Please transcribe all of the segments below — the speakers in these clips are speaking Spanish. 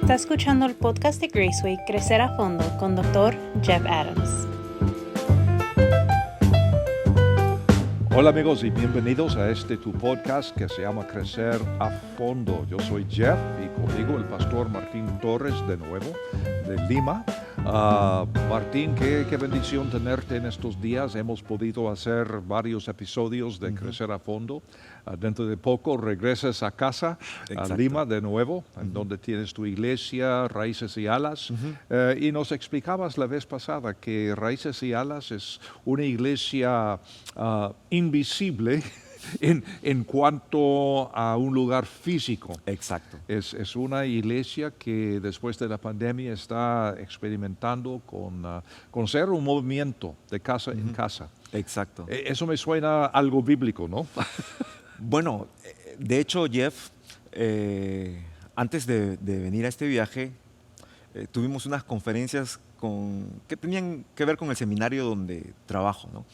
Está escuchando el podcast de Graceway Crecer a Fondo con Dr. Jeff Adams. Hola amigos y bienvenidos a tu podcast que se llama Crecer a Fondo. Yo soy Jeff y conmigo el pastor Martín Torres de nuevo de Lima. Martín, qué bendición tenerte en estos días. Hemos podido hacer varios episodios de Crecer a Fondo. Dentro de poco regresas a casa, a Lima de nuevo, en donde tienes tu iglesia, Raíces y Alas. Y nos explicabas la vez pasada que Raíces y Alas es una iglesia invisible en cuanto a un lugar físico. Exacto. Es una iglesia que después de la pandemia está experimentando con ser un movimiento de casa en casa. Exacto. Eso me suena algo bíblico, ¿no? Bueno, de hecho, Jeff, antes de venir a este viaje, tuvimos unas conferencias que tenían que ver con el seminario donde trabajo, ¿no?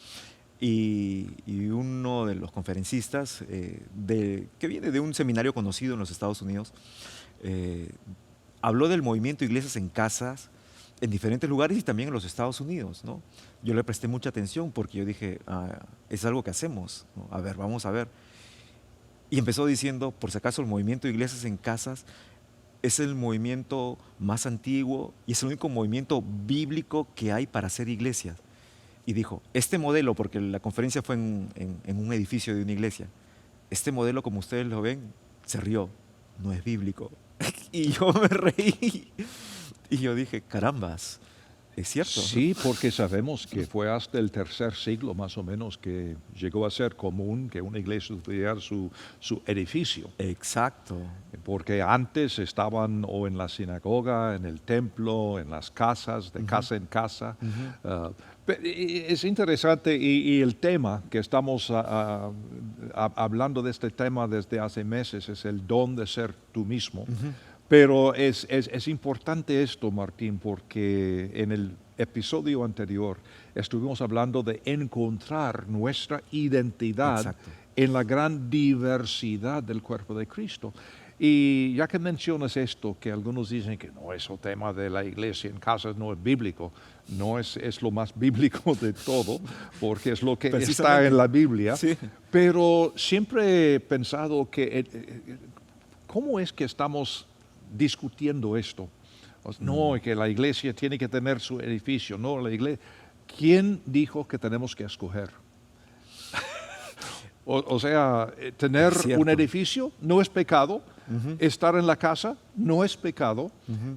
Y uno de los conferencistas, que viene de un seminario conocido en los Estados Unidos, habló del movimiento Iglesias en Casas en diferentes lugares y también en los Estados Unidos, ¿no? Yo le presté mucha atención porque yo dije, es algo que hacemos, ¿no? A ver, vamos a ver. Y empezó diciendo, por si acaso, el movimiento Iglesias en Casas es el movimiento más antiguo y es el único movimiento bíblico que hay para hacer iglesias. Y dijo, este modelo, porque la conferencia fue en un edificio de una iglesia, este modelo, como ustedes lo ven, se rió, no es bíblico. Y yo me reí. Y yo dije, carambas, ¿es cierto? Sí, porque sabemos que fue hasta el tercer siglo más o menos que llegó a ser común que una iglesia tuviera su edificio. Exacto. Porque antes estaban o en la sinagoga, en el templo, en las casas, de casa en casa. Es interesante y el tema que estamos hablando de este tema desde hace meses es el don de ser tú mismo. Pero es importante esto, Martín, porque en el episodio anterior estuvimos hablando de encontrar nuestra identidad. Exacto. En la gran diversidad del cuerpo de Cristo. Y ya que mencionas esto, que algunos dicen que no, ese tema de la iglesia en casa no es bíblico, no es lo más bíblico de todo, porque es lo que está en la Biblia. Sí. Pero siempre he pensado que, ¿cómo es que estamos discutiendo esto? No, que la iglesia tiene que tener su edificio, no, la iglesia. ¿Quién dijo que tenemos que escoger? O sea, tener un edificio no es pecado, estar en la casa no es pecado,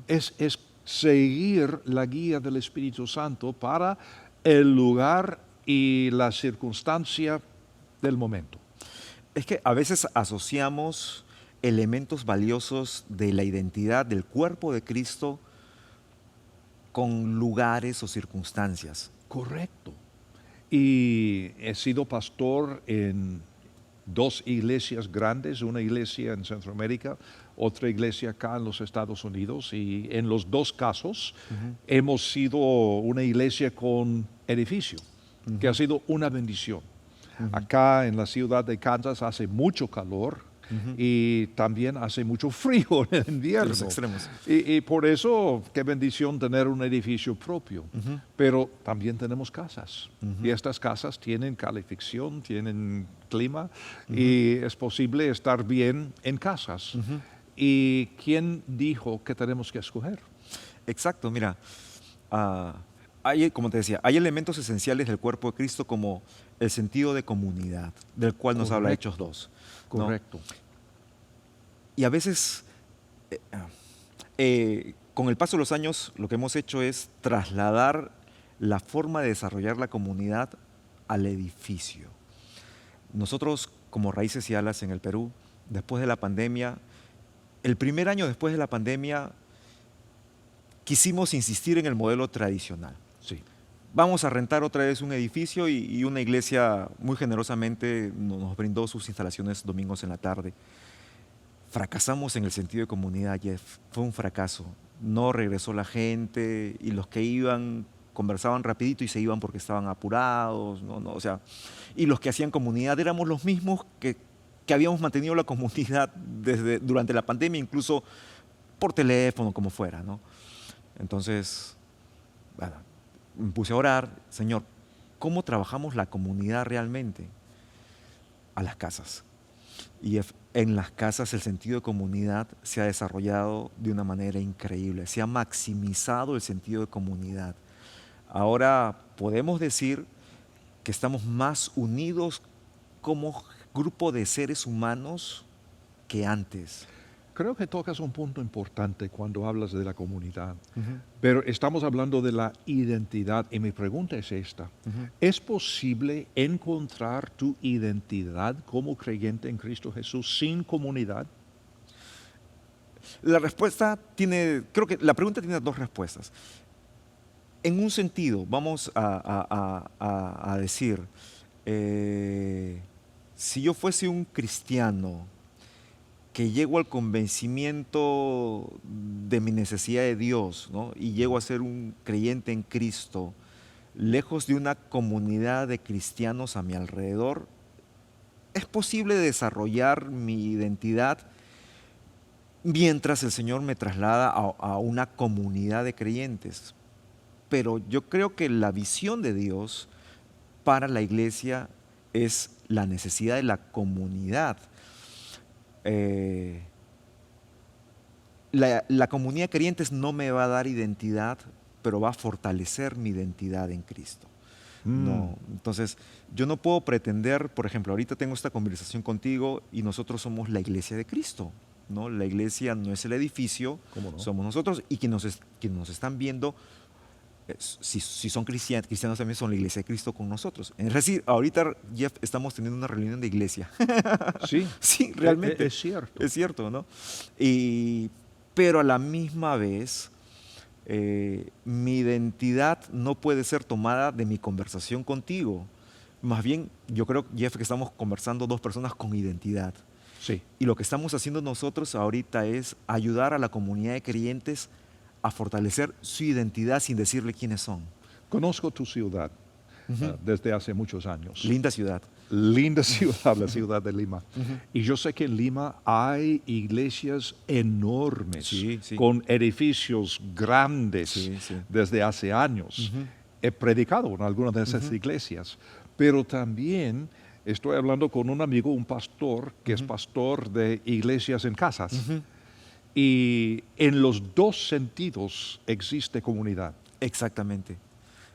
es seguir la guía del Espíritu Santo para el lugar y la circunstancia del momento. Es que a veces asociamos elementos valiosos de la identidad del cuerpo de Cristo con lugares o circunstancias. Correcto. Y he sido pastor en 2 iglesias grandes, una iglesia en Centroamérica, otra iglesia acá en los Estados Unidos, y en los 2 casos hemos sido una iglesia con edificio, que ha sido una bendición. Acá en la ciudad de Kansas hace mucho calor, y también hace mucho frío en el invierno. Los extremos. Y por eso, qué bendición tener un edificio propio. Pero también tenemos casas. Y estas casas tienen calefacción, tienen clima, y es posible estar bien en casas. ¿Y quién dijo que tenemos que escoger? Exacto, mira, como te decía, hay elementos esenciales del cuerpo de Cristo como el sentido de comunidad, del cual nos habla Hechos 2. ¿no? Correcto. Y a veces, con el paso de los años, lo que hemos hecho es trasladar la forma de desarrollar la comunidad al edificio. Nosotros, como Raíces y Alas en el Perú, después de la pandemia, el primer año después de la pandemia, quisimos insistir en el modelo tradicional. Sí. Vamos a rentar otra vez un edificio y una iglesia muy generosamente nos brindó sus instalaciones domingos en la tarde. Fracasamos en el sentido de comunidad, Jeff. Fue un fracaso. No regresó la gente y los que iban conversaban rapidito y se iban porque estaban apurados. O sea, y los que hacían comunidad éramos los mismos que habíamos mantenido la comunidad durante la pandemia. Incluso por teléfono, como fuera, ¿no? Entonces, bueno, me puse a orar, Señor, ¿cómo trabajamos la comunidad realmente? A las casas. Y en las casas el sentido de comunidad se ha desarrollado de una manera increíble, se ha maximizado el sentido de comunidad. Ahora podemos decir que estamos más unidos como grupo de seres humanos que antes. Creo que tocas un punto importante cuando hablas de la comunidad, pero estamos hablando de la identidad y mi pregunta es esta. ¿Es posible encontrar tu identidad como creyente en Cristo Jesús sin comunidad? La respuesta creo que la pregunta tiene dos respuestas. En un sentido, vamos a decir, si yo fuese un cristiano que llego al convencimiento de mi necesidad de Dios, ¿no? Y llego a ser un creyente en Cristo, lejos de una comunidad de cristianos a mi alrededor, es posible desarrollar mi identidad mientras el Señor me traslada a una comunidad de creyentes. Pero yo creo que la visión de Dios para la iglesia es la necesidad de la comunidad. La comunidad de creyentes no me va a dar identidad, pero va a fortalecer mi identidad en Cristo. No, entonces, yo no puedo pretender, por ejemplo, ahorita tengo esta conversación contigo y nosotros somos la iglesia de Cristo, ¿no? La iglesia no es el edificio, ¿Cómo no? somos nosotros y quienes nos están viendo, si son cristianos también son la iglesia de Cristo con nosotros. Es decir, ahorita, Jeff, estamos teniendo una reunión de iglesia. Sí, Sí, realmente. Es cierto. Es cierto, ¿no? Pero a la misma vez, mi identidad no puede ser tomada de mi conversación contigo. Más bien, yo creo, Jeff, que estamos conversando dos personas con identidad. Sí. Y lo que estamos haciendo nosotros ahorita es ayudar a la comunidad de creyentes a fortalecer su identidad sin decirle quiénes son. Conozco tu ciudad desde hace muchos años. Linda ciudad. Linda ciudad, la ciudad de Lima. Y yo sé que en Lima hay iglesias enormes, Sí, sí. con edificios grandes Sí, sí. desde hace años. He predicado en algunas de esas iglesias, pero también estoy hablando con un amigo, un pastor, que es pastor de iglesias en casas. Y en los dos sentidos existe comunidad. Exactamente,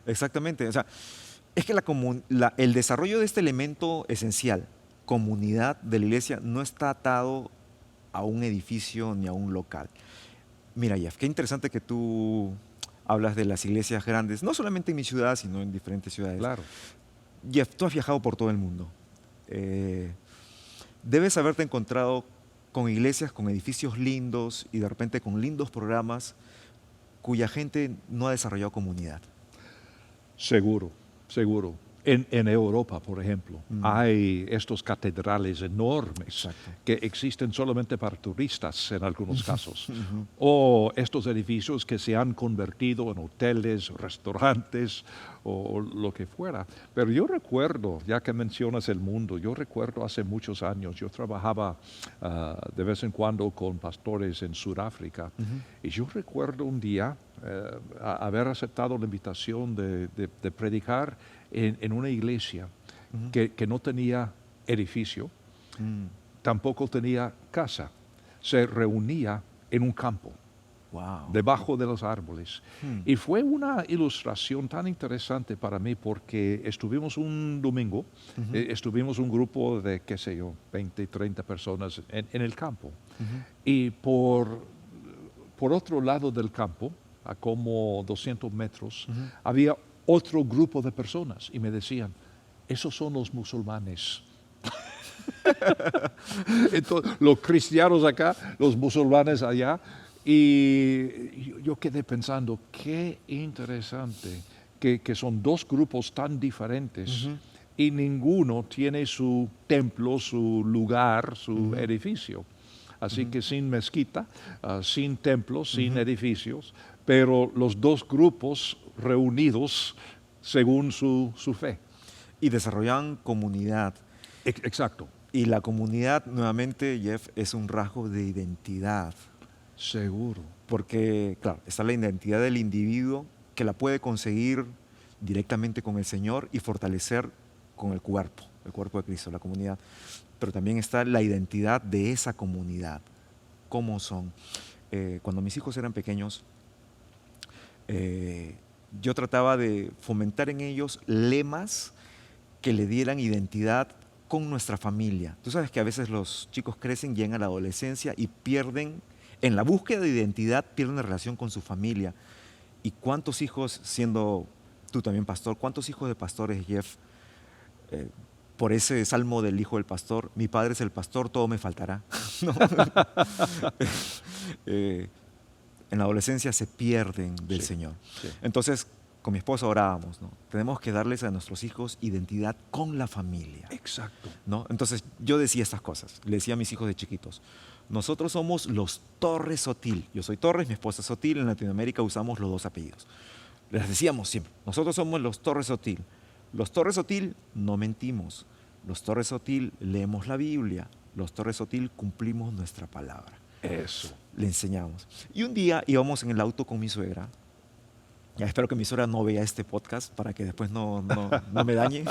exactamente. O sea, es que el desarrollo de este elemento esencial, comunidad de la iglesia, no está atado a un edificio ni a un local. Mira, Jeff, qué interesante que tú hablas de las iglesias grandes, no solamente en mi ciudad, sino en diferentes ciudades. Claro. Jeff, tú has viajado por todo el mundo. Debes haberte encontrado con iglesias, con edificios lindos y de repente con lindos programas cuya gente no ha desarrollado comunidad. Seguro, seguro. En Europa, por ejemplo, hay estos catedrales enormes Exacto. que existen solamente para turistas en algunos casos. O estos edificios que se han convertido en hoteles, restaurantes o lo que fuera. Pero yo recuerdo, ya que mencionas el mundo, yo recuerdo hace muchos años, yo trabajaba de vez en cuando con pastores en Sudáfrica y yo recuerdo un día haber aceptado la invitación de predicar en una iglesia que no tenía edificio, tampoco tenía casa, se reunía en un campo, Wow. debajo de los árboles. Y fue una ilustración tan interesante para mí porque estuvimos un domingo, estuvimos un grupo de, qué sé yo, 20, 30 personas en el campo. Y por otro lado del campo, a como 200 metros, había otro grupo de personas y me decían, esos son los musulmanes. Entonces, los cristianos acá, los musulmanes allá, y yo quedé pensando, qué interesante que son dos grupos tan diferentes y ninguno tiene su templo, su lugar, su edificio. Así que sin mezquita, sin templos, sin edificios, pero los dos grupos reunidos según su fe. Y desarrollan comunidad. Exacto. Y la comunidad, nuevamente, Jeff, es un rasgo de identidad. Seguro. Porque, claro, está la identidad del individuo que la puede conseguir directamente con el Señor y fortalecer con el cuerpo de Cristo, la comunidad. Pero también está la identidad de esa comunidad, cómo son. Cuando mis hijos eran pequeños, yo trataba de fomentar en ellos lemas que le dieran identidad con nuestra familia. Tú sabes que a veces los chicos crecen, llegan a la adolescencia y pierden, en la búsqueda de identidad, pierden la relación con su familia. ¿Y cuántos hijos, siendo tú también pastor, cuántos hijos de pastores, Jeff, por ese salmo del hijo del pastor, mi padre es el pastor, todo me faltará? ¿No? En la adolescencia se pierden del Sí, Señor. sí. Entonces, con mi esposa orábamos, ¿no? Tenemos que darles a nuestros hijos identidad con la familia, Exacto. ¿no? Entonces, yo decía estas cosas, le decía a mis hijos de chiquitos, nosotros somos los Torres Sotil. Yo soy Torres, mi esposa es Sotil, en Latinoamérica usamos los dos apellidos. Les decíamos siempre, nosotros somos los Torres Sotil. Los Torres Sotil no mentimos, los Torres Sotil leemos la Biblia, los Torres Sotil cumplimos nuestra palabra. Eso. Le enseñamos. Y un día íbamos en el auto con mi suegra. Ya espero que mi suegra no vea este podcast para que después no me dañe.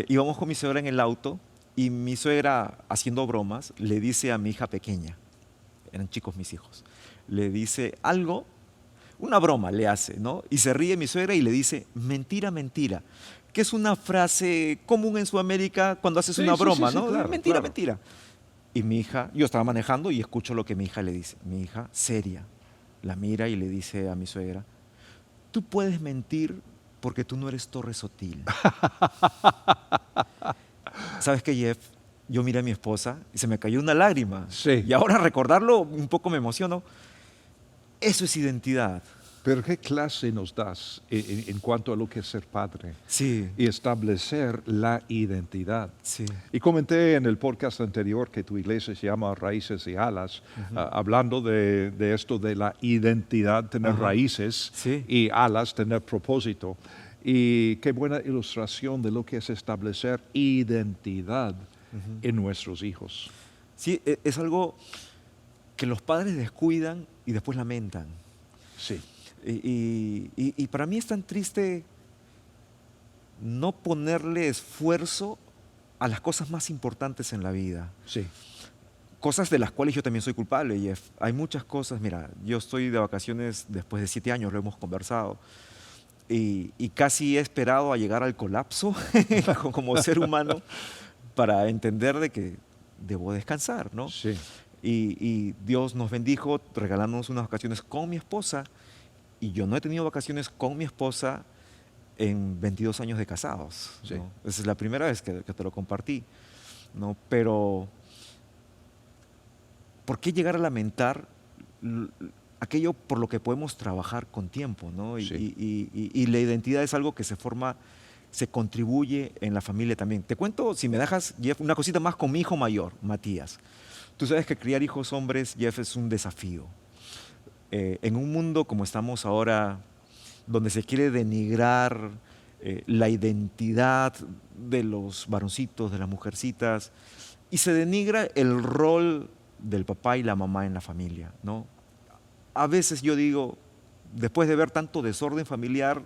Íbamos con mi suegra en el auto y mi suegra, haciendo bromas, le dice a mi hija pequeña, eran chicos mis hijos, le dice algo, una broma le hace, ¿no? Y se ríe mi suegra y le dice, mentira, mentira, que es una frase común en Sudamérica cuando haces Sí, una sí, broma, sí, sí, ¿no? claro, Mentira, claro. mentira. Y mi hija, yo estaba manejando y escucho lo que mi hija le dice. Mi hija, seria, la mira y le dice a mi suegra, tú puedes mentir porque tú no eres Torres Sotil. ¿Sabes qué, Jeff? Yo miré a mi esposa y se me cayó una lágrima. Sí. Y ahora recordarlo un poco me emociono. Eso es identidad. Pero ¿qué clase nos das en cuanto a lo que es ser padre? Sí, Y establecer la identidad. sí. Y comenté en el podcast anterior que tu iglesia se llama Raíces y Alas, hablando de esto de la identidad, tener Ajá. raíces, Sí. y alas, tener propósito. Y qué buena ilustración de lo que es establecer identidad en nuestros hijos. Sí, es algo que los padres descuidan y después lamentan. Sí, Y para mí es tan triste no ponerle esfuerzo a las cosas más importantes en la vida. sí, Cosas de las cuales yo también soy culpable, Jeff. Hay muchas cosas, mira, yo estoy de vacaciones después de 7 años, lo hemos conversado, y casi he esperado a llegar al colapso como ser humano para entender de que debo descansar, ¿no? sí. Y Dios nos bendijo regalándonos unas vacaciones con mi esposa, y yo no he tenido vacaciones con mi esposa en 22 años de casados, Sí. ¿no? Esa es la primera vez que te lo compartí, ¿no? Pero ¿por qué llegar a lamentar aquello por lo que podemos trabajar con tiempo, ¿no? Sí. Y la identidad es algo que se forma, se contribuye en la familia también. Te cuento, si me dejas, Jeff, una cosita más con mi hijo mayor, Matías. Tú sabes que criar hijos hombres, Jeff, es un desafío. En un mundo como estamos ahora, donde se quiere denigrar la identidad de los varoncitos, de las mujercitas, y se denigra el rol del papá y la mamá en la familia, ¿no? A veces yo digo, después de ver tanto desorden familiar,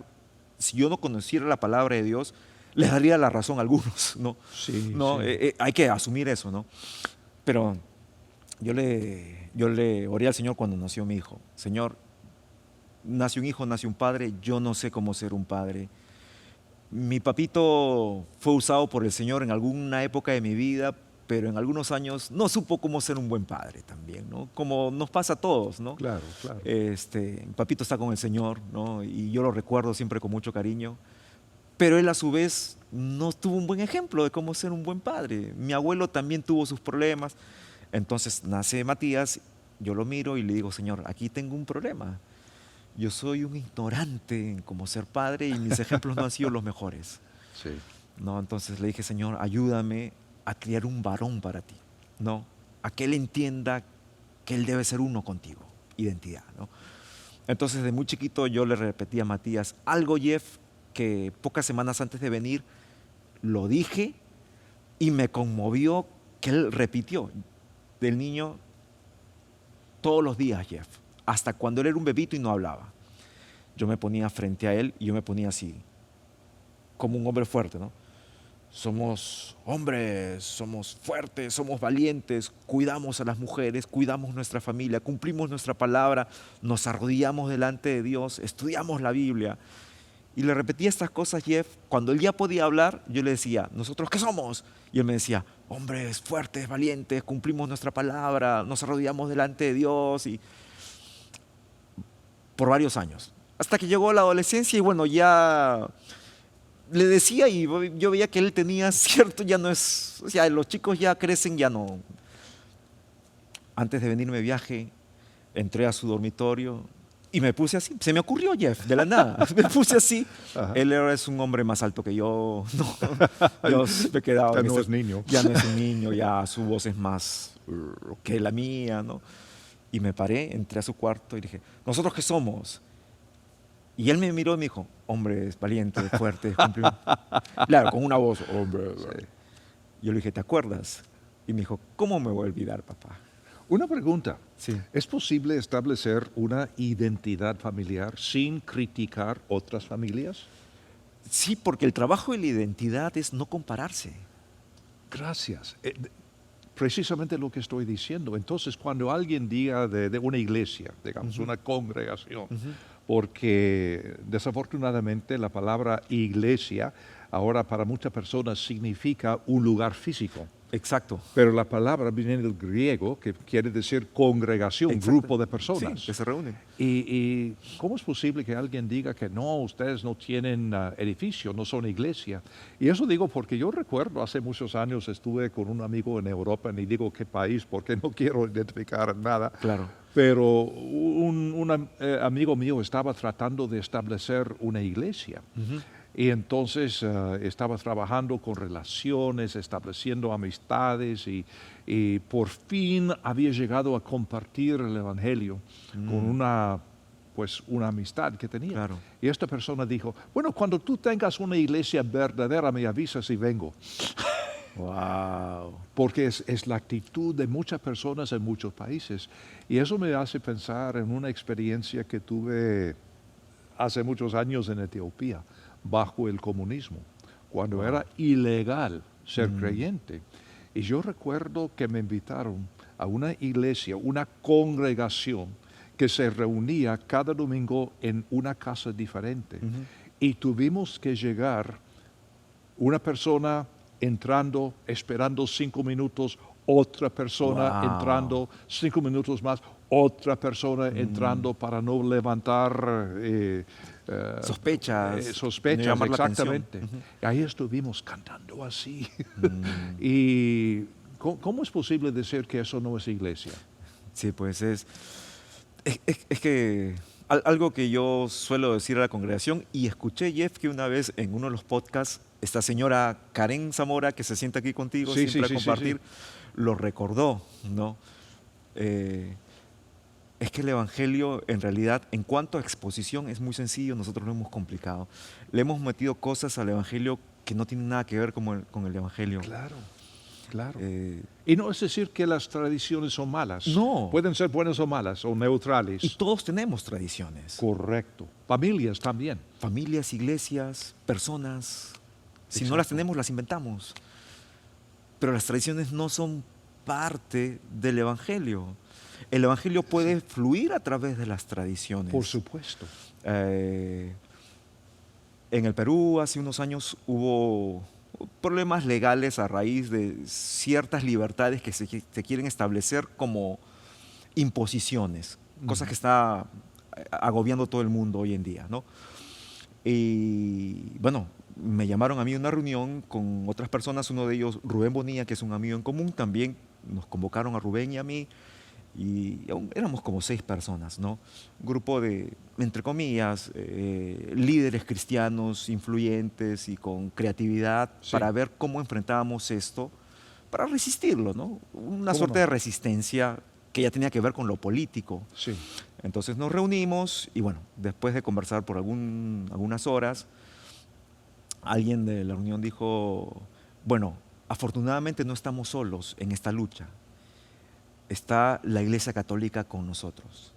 si yo no conociera la palabra de Dios, les daría la razón a algunos, ¿no? Sí, No, sí. hay que asumir eso, ¿no? Pero yo le oré al Señor cuando nació mi hijo. Señor, nace un hijo, nace un padre, yo no sé cómo ser un padre. Mi papito fue usado por el Señor en alguna época de mi vida, pero en algunos años no supo cómo ser un buen padre también, ¿no? Como nos pasa a todos, ¿no? Claro, claro. Mi papito está con el Señor, ¿no? Y yo lo recuerdo siempre con mucho cariño. Pero él a su vez no tuvo un buen ejemplo de cómo ser un buen padre. Mi abuelo también tuvo sus problemas. Entonces nace Matías, yo lo miro y le digo, Señor, aquí tengo un problema. Yo soy un ignorante en cómo ser padre y mis ejemplos no han sido los mejores. Sí. ¿No? Entonces le dije, Señor, ayúdame a criar un varón para ti, ¿no? A que él entienda que él debe ser uno contigo, identidad, ¿no? Entonces de muy chiquito yo le repetí a Matías algo, Jeff, que pocas semanas antes de venir lo dije y me conmovió que él repitió. Del niño, todos los días, Jeff, hasta cuando él era un bebito y no hablaba. Yo me ponía frente a él y yo me ponía así, como un hombre fuerte, ¿no? Somos hombres, somos fuertes, somos valientes, cuidamos a las mujeres, cuidamos nuestra familia, cumplimos nuestra palabra, nos arrodillamos delante de Dios, estudiamos la Biblia. Y le repetía estas cosas, Jeff. Cuando él ya podía hablar, yo le decía, ¿nosotros qué somos? Y él me decía, hombres fuertes, valientes, cumplimos nuestra palabra, nos arrodillamos delante de Dios. Y por varios años. Hasta que llegó la adolescencia y bueno, ya le decía y yo veía que él tenía cierto, ya no es, o sea, los chicos ya crecen, ya no. Antes de venirme de viaje, entré a su dormitorio y me puse así. Se me ocurrió, Jeff, de la nada. Me puse así. Ajá. Él ahora es un hombre más alto que yo. No, yo me he quedado. Ya en no ese- es niño. Ya no es un niño, ya su voz es más que la mía, ¿no? Y me paré, entré a su cuarto y dije, ¿nosotros qué somos? Y él me miró y me dijo, hombres valientes, fuertes, cumplimos. Claro, con una voz, hombre. Sí. Yo le dije, ¿te acuerdas? Y me dijo, ¿cómo me voy a olvidar, papá? Una pregunta. Sí. ¿Es posible establecer una identidad familiar sin criticar otras familias? Sí, porque el trabajo de la identidad es no compararse. Gracias. Precisamente lo que estoy diciendo. Entonces, cuando alguien diga de una iglesia, digamos, una congregación, porque desafortunadamente la palabra iglesia ahora para muchas personas significa un lugar físico. Exacto. Pero la palabra viene del griego, que quiere decir congregación, Exacto. grupo de personas. Sí, que se reúnen. Y ¿cómo es posible que alguien diga que no, ustedes no tienen edificio, no son iglesia? Y eso digo porque yo recuerdo hace muchos años estuve con un amigo en Europa, ni digo qué país porque no quiero identificar nada. Claro. Pero un amigo mío estaba tratando de establecer una iglesia. Y entonces estaba trabajando con relaciones, estableciendo amistades y por fin había llegado a compartir el Evangelio con una amistad que tenía. Claro. Y esta persona dijo, bueno, cuando tú tengas una iglesia verdadera me avisas y vengo. Wow. Porque es la actitud de muchas personas en muchos países. Y eso me hace pensar en una experiencia que tuve hace muchos años en Etiopía, bajo el comunismo, cuando era ilegal ser creyente. Y yo recuerdo que me invitaron a una iglesia, una congregación que se reunía cada domingo en una casa diferente. Y tuvimos que llegar una persona entrando, esperando 5 minutos, otra persona Wow. entrando, 5 minutos más, otra persona entrando para no levantar Sospechas. sospechas, no llamar la exactamente. atención. Ahí estuvimos cantando así. Y ¿cómo es posible decir que eso no es iglesia? Sí, pues es que algo que yo suelo decir a la congregación, y escuché, Jeff, que una vez en uno de los podcasts, esta señora Karen Zamora, que se sienta aquí contigo Sí, siempre sí, a sí, compartir, sí. lo recordó, ¿no? Es que el Evangelio, en realidad, en cuanto a exposición, es muy sencillo, nosotros lo hemos complicado. Le hemos metido cosas al Evangelio que no tienen nada que ver con el Evangelio. Claro, claro. Eh, Y no es decir que las tradiciones son malas. No. Pueden ser buenas o malas, o neutrales. y todos tenemos tradiciones. Correcto. Familias también. Familias, iglesias, personas. Si Exacto. no las tenemos, las inventamos. Pero las tradiciones no son parte del Evangelio. El Evangelio puede fluir a través de las tradiciones. Por supuesto. En el Perú hace unos años hubo problemas legales a raíz de ciertas libertades que se quieren establecer como imposiciones, cosas que está agobiando todo el mundo hoy en día, ¿no? Y bueno, me llamaron a mí a una reunión con otras personas, uno de ellos, Rubén Bonilla, que es un amigo en común, también nos convocaron a Rubén y a mí, y éramos como 6 personas, ¿no? Un grupo de, entre comillas, líderes cristianos influyentes y con creatividad Sí. para ver cómo enfrentábamos esto, para resistirlo, ¿no? Una ¿Cómo suerte no? de resistencia que ya tenía que ver con lo político. Sí. Entonces nos reunimos y bueno, después de conversar por algunas horas, alguien de la reunión dijo, bueno, afortunadamente no estamos solos en esta lucha. está la Iglesia Católica con nosotros.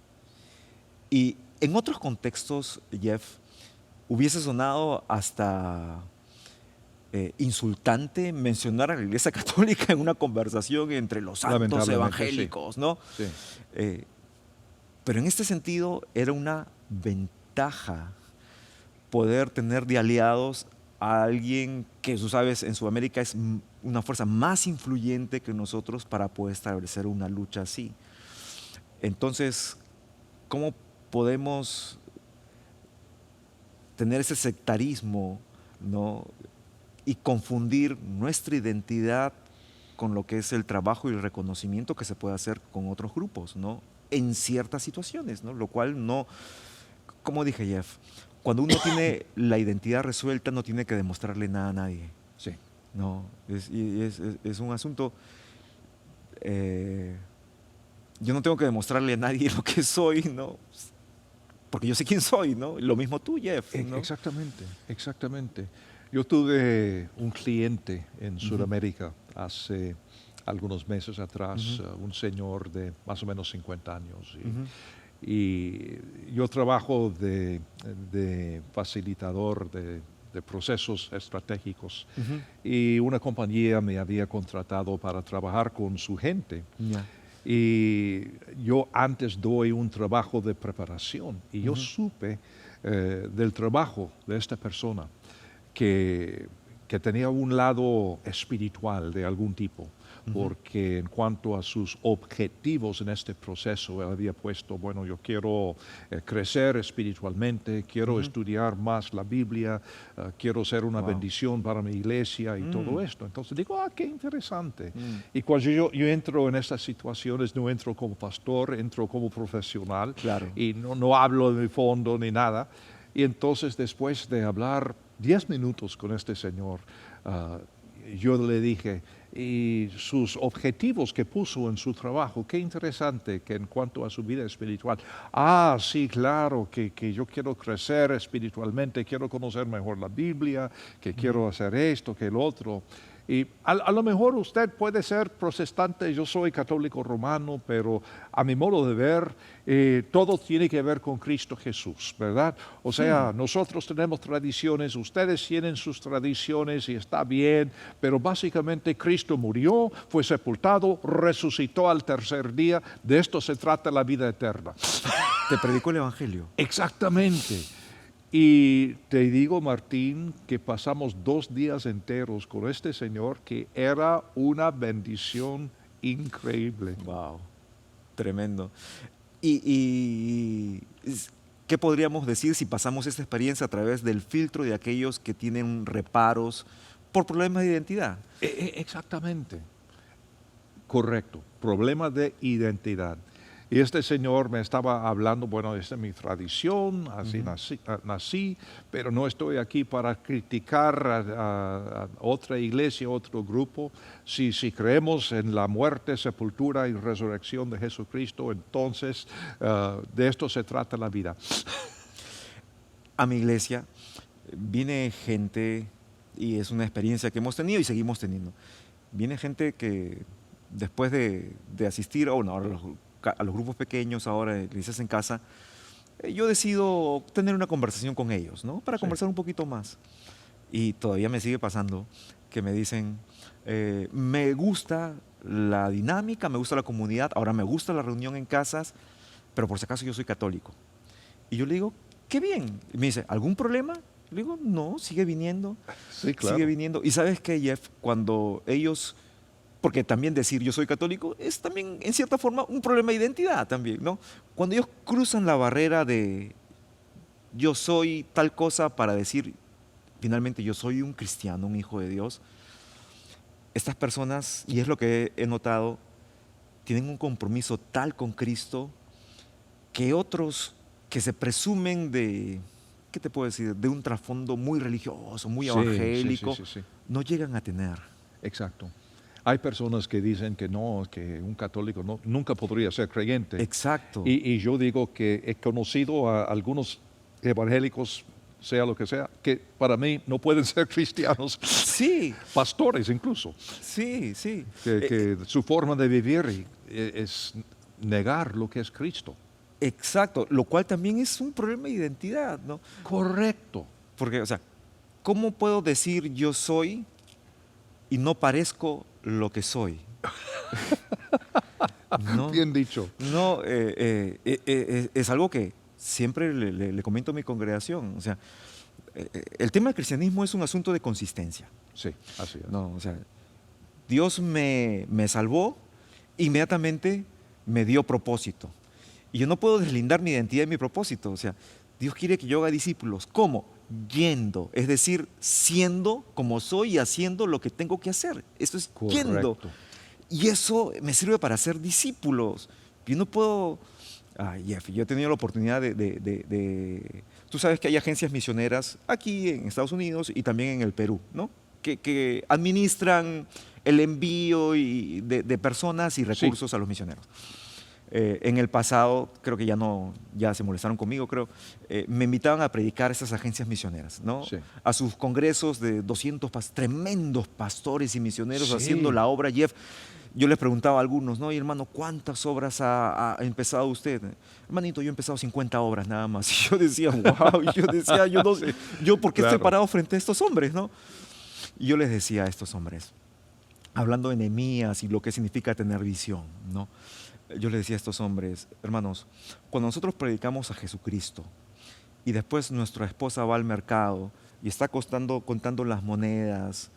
Y en otros contextos, Jeff, hubiese sonado hasta insultante mencionar a la Iglesia Católica en una conversación entre los santos Lamentablemente, evangélicos, ¿no? Sí. Pero en este sentido era una ventaja poder tener de aliados a alguien que, tú sabes, en Sudamérica es una fuerza más influyente que nosotros para poder establecer una lucha así. Entonces, ¿cómo podemos tener ese sectarismo, ¿no? Y confundir nuestra identidad con lo que es el trabajo y el reconocimiento que se puede hacer con otros grupos, ¿no? En ciertas situaciones, ¿no? Lo cual no, como dije, Jeff, cuando uno tiene la identidad resuelta no tiene que demostrarle nada a nadie. Sí. No, es un asunto. Yo no tengo que demostrarle a nadie lo que soy, ¿no? Porque yo sé quién soy, ¿no? Lo mismo tú, Jeff, ¿no? Exactamente, exactamente. Yo tuve un cliente en Sudamérica hace algunos meses atrás, un señor de más o menos 50 años. Y yo trabajo de facilitador de procesos estratégicos. Y una compañía me había contratado para trabajar con su gente. Ya. Y yo antes doy un trabajo de preparación. Y yo supe del trabajo de esta persona que tenía un lado espiritual de algún tipo, porque en cuanto a sus objetivos en este proceso, él había puesto, bueno, yo quiero crecer espiritualmente, quiero estudiar más la Biblia, quiero ser una bendición para mi iglesia y todo esto. Entonces digo, qué interesante. Y cuando yo entro en estas situaciones, no entro como pastor, entro como profesional. Claro. Y no hablo de mi fondo ni nada. Y entonces después de hablar 10 minutos con este señor, yo le dije, y sus objetivos que puso en su trabajo, qué interesante que en cuanto a su vida espiritual, sí, claro, que yo quiero crecer espiritualmente, quiero conocer mejor la Biblia, que quiero hacer esto, que lo otro. Y a lo mejor usted puede ser protestante, yo soy católico romano, pero a mi modo de ver, todo tiene que ver con Cristo Jesús, ¿verdad? O sea, nosotros tenemos tradiciones, ustedes tienen sus tradiciones y está bien, pero básicamente Cristo murió, fue sepultado, resucitó al tercer día, de esto se trata la vida eterna. Te predico el Evangelio. Exactamente. Y te digo, Martín, que pasamos 2 días enteros con este señor que era una bendición increíble. Wow, tremendo. ¿Y qué podríamos decir si pasamos esta experiencia a través del filtro de aquellos que tienen reparos por problemas de identidad? Exactamente. Correcto. Problema de identidad. Y este señor me estaba hablando, bueno, esta es mi tradición, así nací, pero no estoy aquí para criticar a otra iglesia, otro grupo. Si creemos en la muerte, sepultura y resurrección de Jesucristo, entonces de esto se trata la vida. A mi iglesia viene gente, y es una experiencia que hemos tenido y seguimos teniendo, viene gente que después de asistir a los grupos pequeños, ahora iglesias en casa, yo decido tener una conversación con ellos, ¿no? Para conversar un poquito más. Y todavía me sigue pasando que me dicen, me gusta la dinámica, me gusta la comunidad, ahora me gusta la reunión en casas, pero por si acaso yo soy católico. Y yo le digo, qué bien. Y me dice, ¿algún problema? Le digo, no, sigue viniendo. Sí, claro. Sigue viniendo. Y ¿sabes qué, Jeff? Cuando ellos... Porque también decir yo soy católico es también, en cierta forma, un problema de identidad también, ¿no? Cuando ellos cruzan la barrera de yo soy tal cosa para decir, finalmente yo soy un cristiano, un hijo de Dios, estas personas, y es lo que he notado, tienen un compromiso tal con Cristo que otros que se presumen de, ¿qué te puedo decir?, de un trasfondo muy religioso, muy evangélico, sí. no llegan a tener. Exacto. Hay personas que dicen que no, que un católico nunca podría ser creyente. Exacto. Y yo digo que he conocido a algunos evangélicos sea lo que sea, que para mí no pueden ser cristianos, Sí, pastores incluso, sí, sí. que su forma de vivir es negar lo que es Cristo. Exacto, lo cual también es un problema de identidad, ¿no? Correcto. Porque, o sea, ¿cómo puedo decir yo soy y no parezco lo que soy? No, Bien dicho. no, es algo que siempre le comento a mi congregación. O sea, el tema del cristianismo es un asunto de consistencia. Sí, así es. No, o sea, Dios me salvó, inmediatamente me dio propósito. Y yo no puedo deslindar mi identidad y mi propósito. O sea, Dios quiere que yo haga discípulos. ¿Cómo? Yendo, es decir, siendo como soy y haciendo lo que tengo que hacer. Eso es yendo. Correcto. Y eso me sirve para hacer discípulos. Yo no puedo... Jeff, yo he tenido la oportunidad Tú sabes que hay agencias misioneras aquí en Estados Unidos y también en el Perú, ¿no? Que administran el envío de personas y recursos a los misioneros. En el pasado, creo que ya se molestaron conmigo, creo, me invitaban a predicar a esas agencias misioneras, ¿no? Sí. A sus congresos de 200 tremendos pastores y misioneros Sí. haciendo la obra. Jeff, yo les preguntaba a algunos, ¿no? Y hermano, ¿cuántas obras ha empezado usted? Hermanito, yo he empezado 50 obras nada más. Y yo decía, wow, y yo decía, yo ¿por qué Claro. estoy parado frente a estos hombres, no? Y yo les decía a estos hombres, hablando de Nehemías y lo que significa tener visión, ¿no? Yo les decía a estos hombres, hermanos, cuando nosotros predicamos a Jesucristo y después nuestra esposa va al mercado y está contando las monedas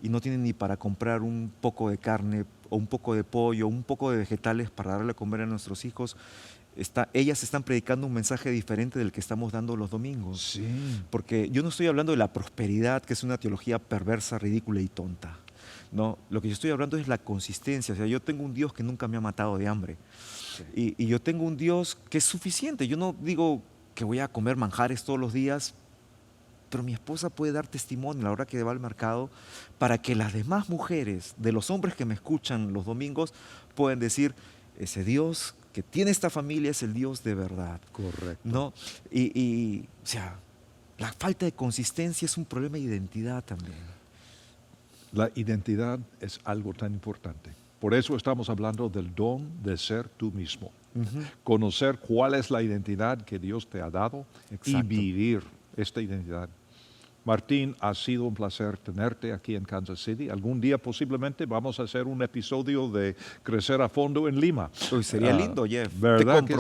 y no tiene ni para comprar un poco de carne o un poco de pollo, un poco de vegetales para darle a comer a nuestros hijos, ellas están predicando un mensaje diferente del que estamos dando los domingos. Sí. Porque yo no estoy hablando de la prosperidad, que es una teología perversa, ridícula y tonta. No, lo que yo estoy hablando es la consistencia. O sea, yo tengo un Dios que nunca me ha matado de hambre. Sí. Y yo tengo un Dios que es suficiente. Yo no digo que voy a comer manjares todos los días, pero mi esposa puede dar testimonio a la hora que va al mercado para que las demás mujeres, de los hombres que me escuchan los domingos, puedan decir, ese Dios que tiene esta familia es el Dios de verdad. Correcto. ¿No? O sea, la falta de consistencia es un problema de identidad también. La identidad es algo tan importante. Por eso estamos hablando del don de ser tú mismo. Conocer cuál es la identidad que Dios te ha dado y Exacto. vivir esta identidad. Martín, ha sido un placer tenerte aquí en Kansas City. Algún día posiblemente vamos a hacer un episodio de Crecer a Fondo en Lima. Uy, sería lindo, Jeff. ¿verdad que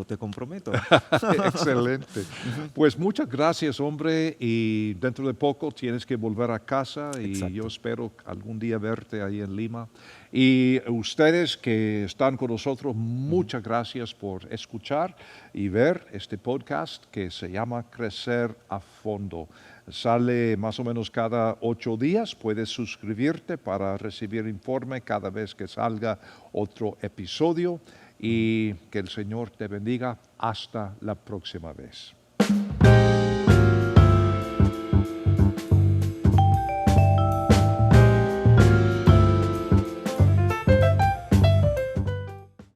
Te comprometo. Excelente. Pues muchas gracias, hombre, y dentro de poco tienes que volver a casa y Exacto. yo espero algún día verte ahí en Lima. Y ustedes que están con nosotros, muchas gracias por escuchar y ver este podcast que se llama Crecer a Fondo. Sale más o menos cada 8 días. Puedes suscribirte para recibir informe cada vez que salga otro episodio y que el Señor te bendiga hasta la próxima vez.